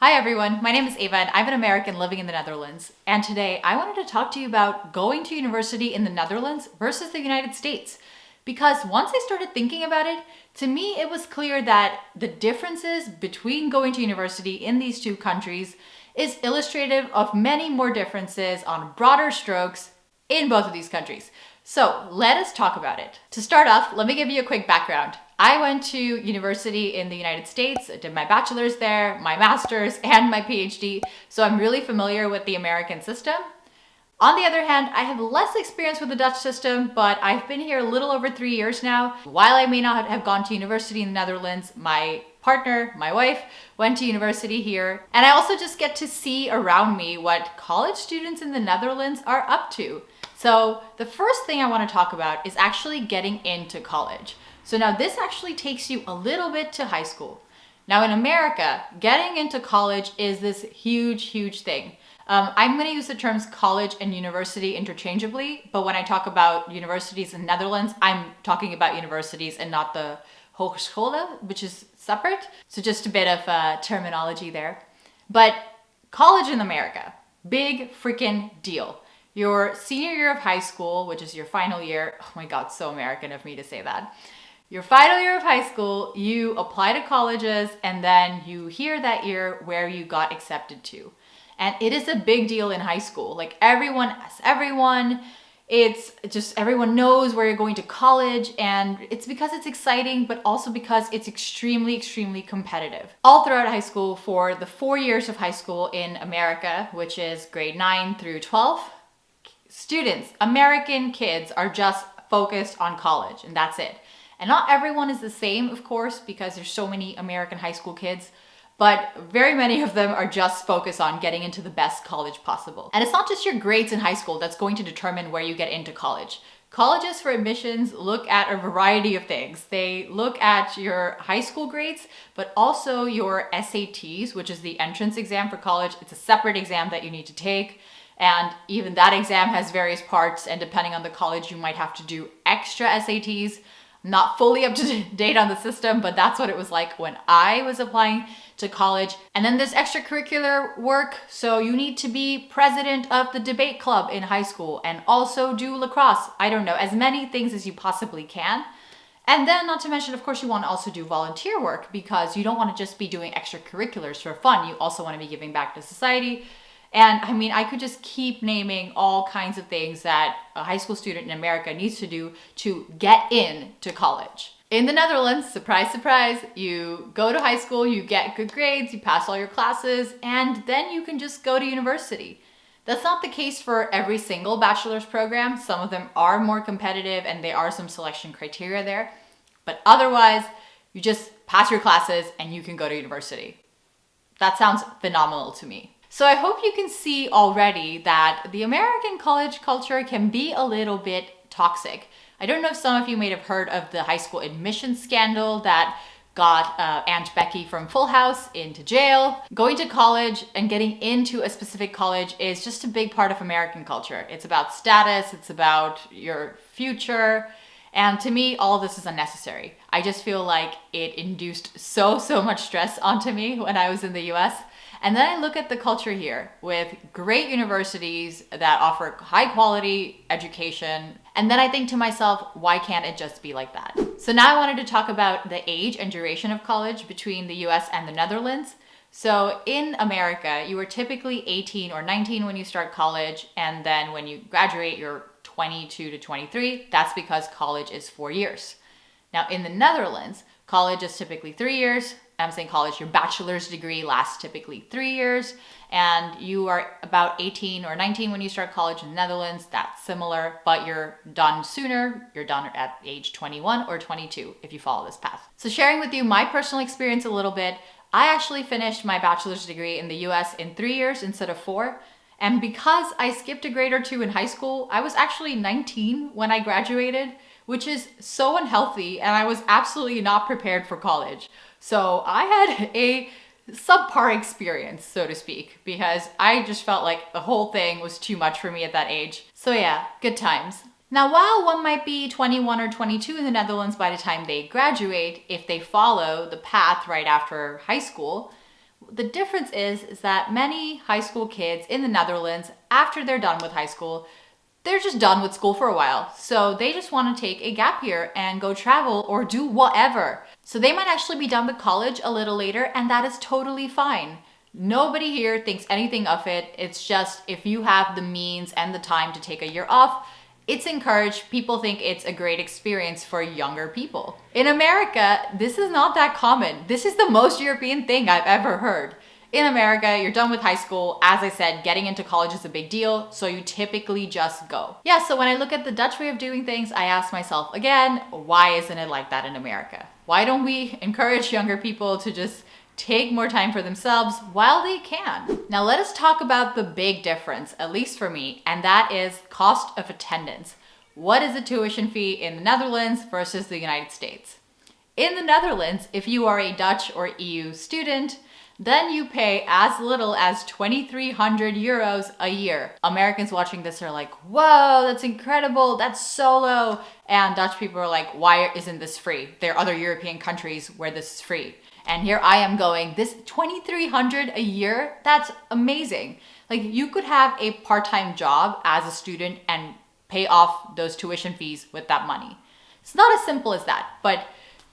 Hi everyone, my name is Ava and I'm an American living in the Netherlands. And today I wanted to talk to you about going to university in the Netherlands versus the United States. Because once I started thinking about it, to me it was clear that the differences between going to university in these two countries is illustrative of many more differences on broader strokes in both of these countries. So let us talk about it. To start off, let me give you a quick background. I went to university in the United States, I did my bachelor's there, my master's, and my PhD, so I'm really familiar with the American system. On the other hand, I have less experience with the Dutch system, but I've been here a little over 3 years now. While I may not have gone to university in the Netherlands, my partner, my wife, went to university here, and I also just get to see around me what college students in the Netherlands are up to. So the first thing I want to talk about is actually getting into college. So now this actually takes you a little bit to high school. Now in America, getting into college is this huge thing. I'm going to use the terms college and university interchangeably, but when I talk about universities in the Netherlands, I'm talking about universities and not the hogescholen, which is separate. So just a bit of terminology there. But college in America, big freaking deal. Your senior year of high school, which is your final year, oh my God, so American of me to say that. Your final year of high school, you apply to colleges and then you hear that year where you got accepted to. And it is a big deal in high school. Like everyone asks everyone. It's just everyone knows where you're going to college, and it's because it's exciting, but also because it's extremely competitive. All throughout high school, for the 4 years of high school in America, which is grade 9 through 12, students, American kids, are just focused on college, and that's it. And not everyone is the same, of course, because there's so many American high school kids, but very many of them are just focused on getting into the best college possible. And it's not just your grades in high school that's going to determine where you get into college. Colleges for admissions look at a variety of things. They look at your high school grades, but also your SATs, which is the entrance exam for college. It's a separate exam that you need to take. And even that exam has various parts, and depending on the college, you might have to do extra SATs. Not fully up to date on the system, but that's what it was like when I was applying to college. And then there's extracurricular work. So you need to be president of the debate club in high school and also do lacrosse. I don't know, as many things as you possibly can. And then not to mention, of course, you want to also do volunteer work because you don't want to just be doing extracurriculars for fun. You also want to be giving back to society. And I mean, I could just keep naming all kinds of things that a high school student in America needs to do to get into college. In the Netherlands, surprise, surprise, you go to high school, you get good grades, you pass all your classes, and then you can just go to university. That's not the case for every single bachelor's program. Some of them are more competitive and there are some selection criteria there. But otherwise, you just pass your classes and you can go to university. That sounds phenomenal to me. So I hope you can see already that the American college culture can be a little bit toxic. I don't know if some of you may have heard of the high school admissions scandal that got Aunt Becky from Full House into jail. Going to college and getting into a specific college is just a big part of American culture. It's about status, it's about your future. And to me, all of this is unnecessary. I just feel like it induced so much stress onto me when I was in the US. And then I look at the culture here with great universities that offer high quality education. And then I think to myself, why can't it just be like that? So now I wanted to talk about the age and duration of college between the US and the Netherlands. So in America, you are typically 18 or 19 when you start college. And then when you graduate, you're 22 to 23. That's because college is 4 years. Now in the Netherlands, college is typically 3 years. I'm saying college, your bachelor's degree lasts typically 3 years, and you are about 18 or 19 when you start college in the Netherlands. That's similar, but you're done sooner. You're done at age 21 or 22 if you follow this path. So sharing with you my personal experience a little bit, I actually finished my bachelor's degree in the US in 3 years instead of 4. And because I skipped a grade or two in high school, I was actually 19 when I graduated, which is so unhealthy, and I was absolutely not prepared for college. So I had a subpar experience, so to speak, because I just felt like the whole thing was too much for me at that age. So yeah, good times. Now, while one might be 21 or 22 in the Netherlands by the time they graduate, if they follow the path right after high school, The difference is that many high school kids in the Netherlands, after they're done with high school, they're just done with school for a while. So they just want to take a gap year and go travel or do whatever. So they might actually be done with college a little later, and that is totally fine. Nobody here thinks anything of it. It's just if you have the means and the time to take a year off, it's encouraged. People think it's a great experience for younger people. In America, this is not that common. This is the most European thing I've ever heard. In America, you're done with high school. As I said, getting into college is a big deal, so you typically just go. Yeah, so when I look at the Dutch way of doing things, I ask myself again, why isn't it like that in America? Why don't we encourage younger people to just take more time for themselves while they can? Now let us talk about the big difference, at least for me, and that is cost of attendance. What is the tuition fee in the Netherlands versus the United States? In the Netherlands, if you are a Dutch or EU student, then you pay as little as 2,300 euros a year. Americans watching this are like, whoa, that's incredible, that's so low. And Dutch people are like, why isn't this free? There are other European countries where this is free. And here I am going, this 2,300 a year, that's amazing. Like you could have a part-time job as a student and pay off those tuition fees with that money. It's not as simple as that, but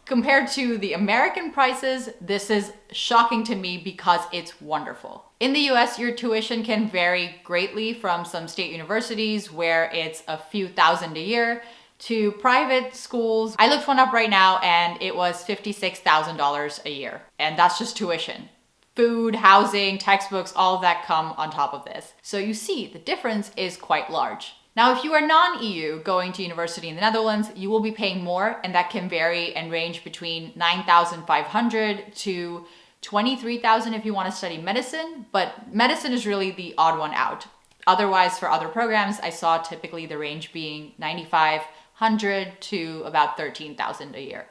compared to the American prices, this is shocking to me because it's wonderful. In the US, your tuition can vary greatly from some state universities where it's a few thousand a year to private schools. I looked one up right now and it was $56,000 a year. And that's just tuition. Food, housing, textbooks, all of that come on top of this. So you see, the difference is quite large. Now, if you are non-EU going to university in the Netherlands, you will be paying more, and that can vary and range between 9,500 to 23,000 if you want to study medicine, but medicine is really the odd one out. Otherwise, for other programs, I saw typically the range being 9,500 to about 13,000 a year,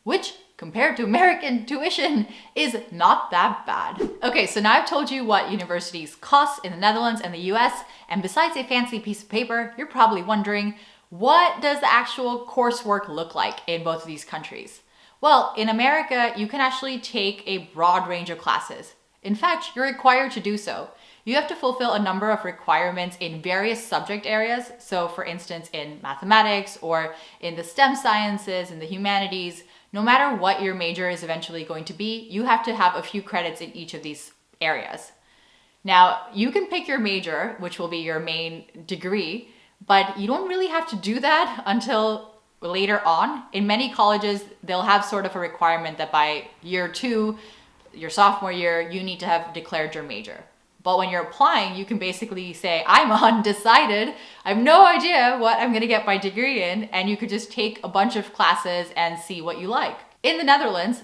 which compared to American tuition is not that bad. Okay, so now I've told you what universities cost in the Netherlands and the US, and besides a fancy piece of paper, you're probably wondering, what does the actual coursework look like in both of these countries? Well, in America, you can actually take a broad range of classes. In fact, you're required to do so. You have to fulfill a number of requirements in various subject areas. So for instance, in mathematics or in the STEM sciences and the humanities, no matter what your major is eventually going to be, you have to have a few credits in each of these areas. Now, you can pick your major, which will be your main degree, but you don't really have to do that until later on. In many colleges, they'll have sort of a requirement that by year 2, your sophomore year, you need to have declared your major. But when you're applying, you can basically say, I'm undecided. I have no idea what I'm gonna get my degree in, and you could just take a bunch of classes and see what you like. In the Netherlands,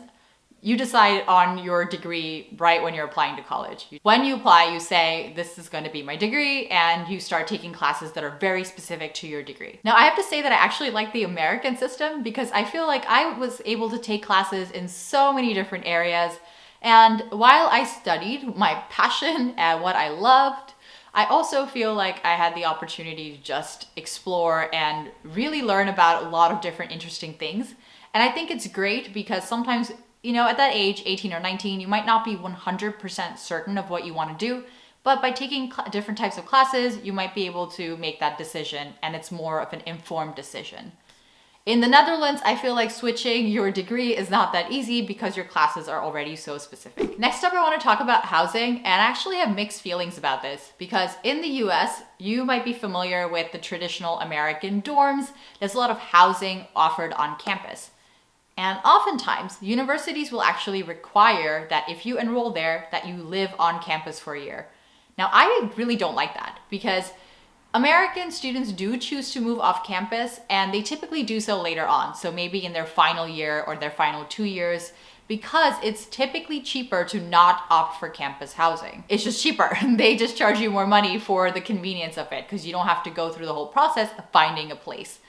you decide on your degree right when you're applying to college. When you apply, you say, this is gonna be my degree, and you start taking classes that are very specific to your degree. Now, I have to say that I actually like the American system because I feel like I was able to take classes in so many different areas. And while I studied my passion and what I loved, I also feel like I had the opportunity to just explore and really learn about a lot of different interesting things. And I think it's great because sometimes, you know, at that age, 18 or 19, you might not be 100% certain of what you want to do, but by taking different types of classes, you might be able to make that decision, and it's more of an informed decision. In the Netherlands, I feel like switching your degree is not that easy because your classes are already so specific. Next up, I want to talk about housing, and I actually have mixed feelings about this because in the US, you might be familiar with the traditional American dorms. There's a lot of housing offered on campus. And oftentimes, universities will actually require that if you enroll there, that you live on campus for a year. Now, I really don't like that because American students do choose to move off campus, and they typically do so later on. So maybe in their final year or their final 2 years, because it's typically cheaper to not opt for campus housing. It's just cheaper. They just charge you more money for the convenience of it because you don't have to go through the whole process of finding a place.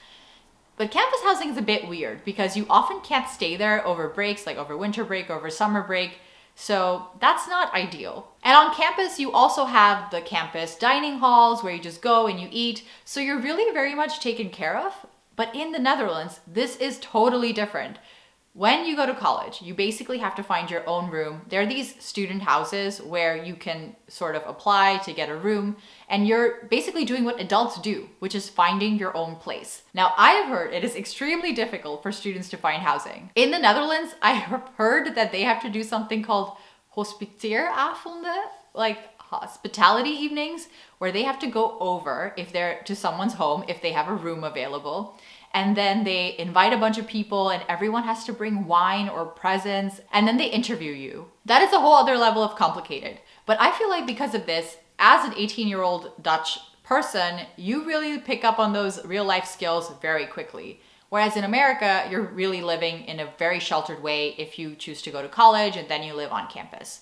But campus housing is a bit weird because you often can't stay there over breaks, like over winter break, over summer break. So that's not ideal. And on campus, you also have the campus dining halls where you just go and you eat. So you're really very much taken care of. But in the Netherlands, this is totally different. When you go to college, you basically have to find your own room. There are these student houses where you can sort of apply to get a room, and you're basically doing what adults do, which is finding your own place. Now, I have heard it is extremely difficult for students to find housing. In the Netherlands, I have heard that they have to do something called hospiteeravonden, like hospitality evenings, where they have to go over if they're to someone's home if they have a room available. And then they invite a bunch of people and everyone has to bring wine or presents, and then they interview you. That is a whole other level of complicated. But I feel like because of this, as an 18-year-old Dutch person, you really pick up on those real life skills very quickly. Whereas in America, you're really living in a very sheltered way if you choose to go to college and then you live on campus.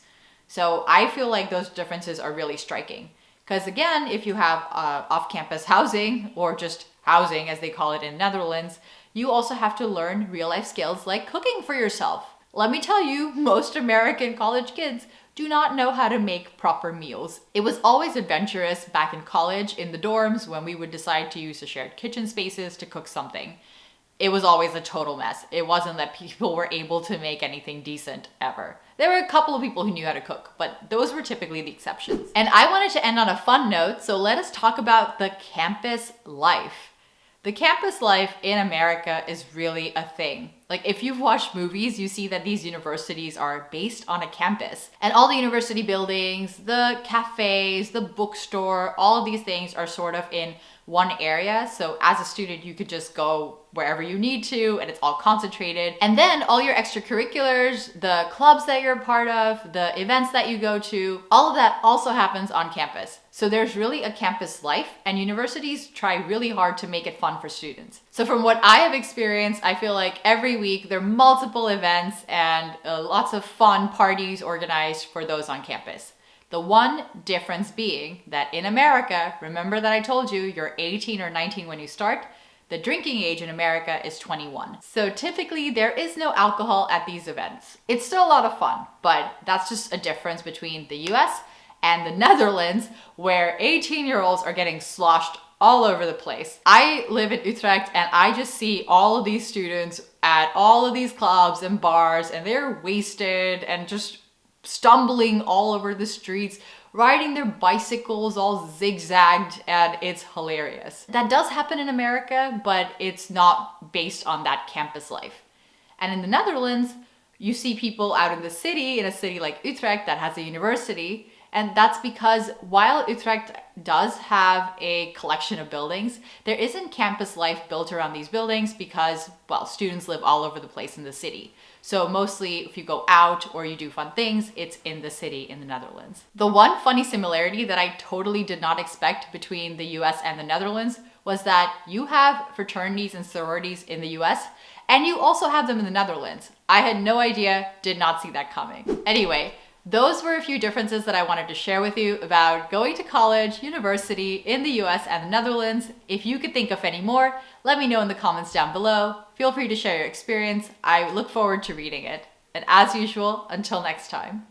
So I feel like those differences are really striking. Because again, if you have off-campus housing, or just housing as they call it in Netherlands, you also have to learn real life skills like cooking for yourself. Let me tell you, most American college kids do not know how to make proper meals. It was always adventurous back in college in the dorms when we would decide to use the shared kitchen spaces to cook something. It was always a total mess. It wasn't that people were able to make anything decent ever. There were a couple of people who knew how to cook, but those were typically the exceptions. And I wanted to end on a fun note, so let us talk about the campus life. The campus life in America is really a thing. Like if you've watched movies, you see that these universities are based on a campus. And all the university buildings, the cafes, the bookstore, all of these things are sort of in one area. So as a student, you could just go wherever you need to and it's all concentrated. And then all your extracurriculars, the clubs that you're a part of, the events that you go to, all of that also happens on campus. So there's really a campus life, and universities try really hard to make it fun for students. So from what I have experienced, I feel like every week there are multiple events and lots of fun parties organized for those on campus. The one difference being that in America, remember that I told you you're 18 or 19 when you start, the drinking age in America is 21. So typically there is no alcohol at these events. It's still a lot of fun, but that's just a difference between the US and the Netherlands, where 18-year-olds are getting sloshed all over the place. I live in Utrecht and I just see all of these students at all of these clubs and bars, and they're wasted and just stumbling all over the streets, riding their bicycles all zigzagged, and it's hilarious. That does happen in America, but it's not based on that campus life. And in the Netherlands, you see people out in the city, in a city like Utrecht that has a university, and that's because while Utrecht does have a collection of buildings, there isn't campus life built around these buildings because, well, students live all over the place in the city. So mostly if you go out or you do fun things, it's in the city in the Netherlands. The one funny similarity that I totally did not expect between the US and the Netherlands was that you have fraternities and sororities in the US, and you also have them in the Netherlands. I had no idea, did not see that coming. Anyway, those were a few differences that I wanted to share with you about going to college, university in the US and the Netherlands. If you could think of any more, let me know in the comments down below. Feel free to share your experience. I look forward to reading it. And as usual, until next time.